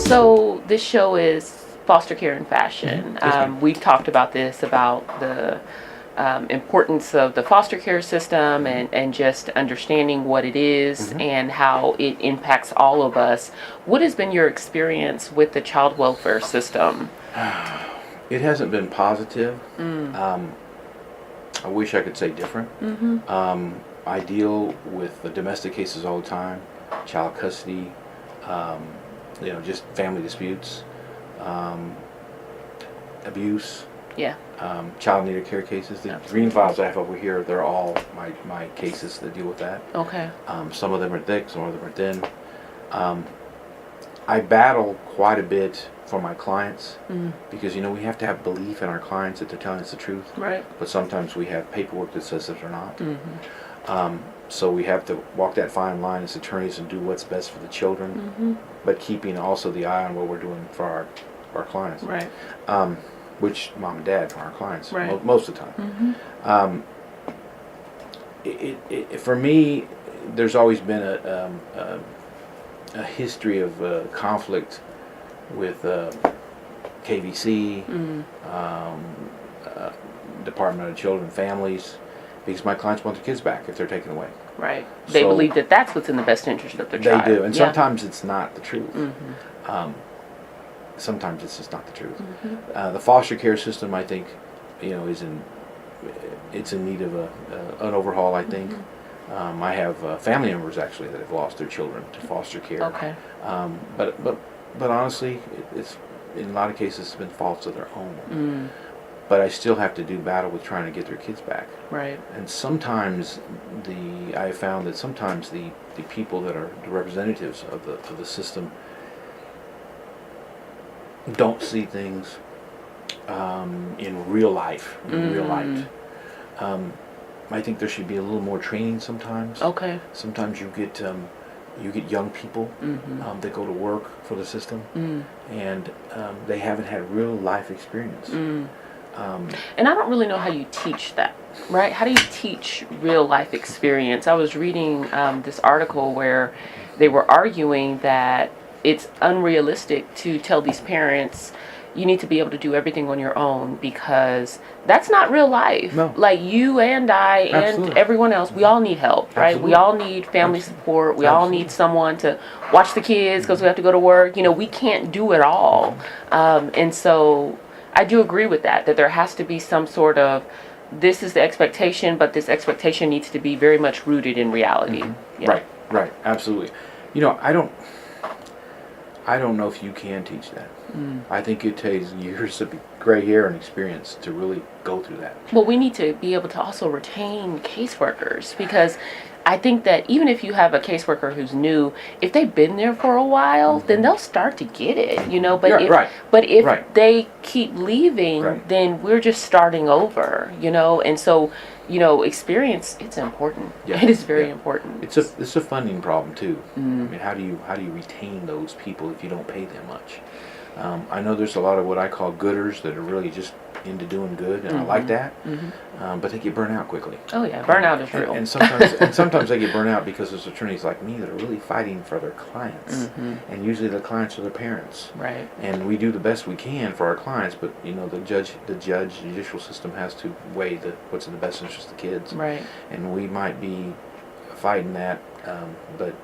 So this show is foster care in fashion. We've talked about this, about the importance of the foster care system and just understanding what it is and how it impacts all of us. What has been your experience with the child welfare system? It hasn't been positive. I wish I could say different. I deal with the domestic cases all the time, child custody, just family disputes, abuse, child needed care cases. The green files I have over here, they're all my cases that deal with that. Okay. Some of them are thick, some of them are thin. I battle quite a bit for my clients because we have to have belief in our clients that they're telling us the truth. Right. But sometimes we have paperwork that says that they're not. So we have to walk that fine line as attorneys and do what's best for the children, but keeping also the eye on what we're doing for our clients. Right. Which mom and dad for our clients most of the time. For me, there's always been a history of conflict with KVC, Department of Children and Families, because my clients want their kids back if they're taken away. Right. They believe that that's what's in the best interest of their child. They do, and sometimes it's not the truth. Sometimes it's just not the truth. The foster care system, I think, it's in need of an overhaul. I think. I have family members actually that have lost their children to foster care. Okay. But honestly, it's in a lot of cases it's been faults of their own. But I still have to do battle with trying to get their kids back. Right. And sometimes I have found that sometimes the people that are the representatives of the system don't see things in real life, real light. I think there should be a little more training sometimes. Okay. Sometimes you get young people that go to work for the system, and they haven't had real life experience. And I don't really know how you teach that, right? How do you teach real life experience? I was reading this article where they were arguing that it's unrealistic to tell these parents you need to be able to do everything on your own, because that's not real life. No. Like you and I and everyone else, we all need help, right? Absolutely. We all need family support. We all need someone to watch the kids because we have to go to work. We can't do it all. And so I do agree with that there has to be some sort of, this is the expectation, but this expectation needs to be very much rooted in reality. Right, absolutely. I don't know if you can teach that. I think it takes years of gray hair and experience to really go through that. Well, we need to be able to also retain caseworkers, because I think that even if you have a caseworker who's new, if they've been there for a while, then they'll start to get it, But if they keep leaving, then we're just starting over, And so, experience, it's important. Yeah. It is very important. It's a funding problem too. I mean, how do you retain those people if you don't pay them much? I know there's a lot of what I call gooders that are really just into doing good, and I like that. But they get burnt out quickly. Oh yeah, burnout is real. And sometimes they get burnt out because there's attorneys like me that are really fighting for their clients, and usually the clients are their parents. Right. And we do the best we can for our clients, but the judicial system has to weigh what's in the best interest of the kids. Right. And we might be fighting that, but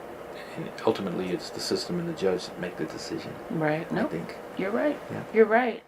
ultimately it's the system and the judge that make the decision. Right. No, I think. You're right. Yeah. You're right.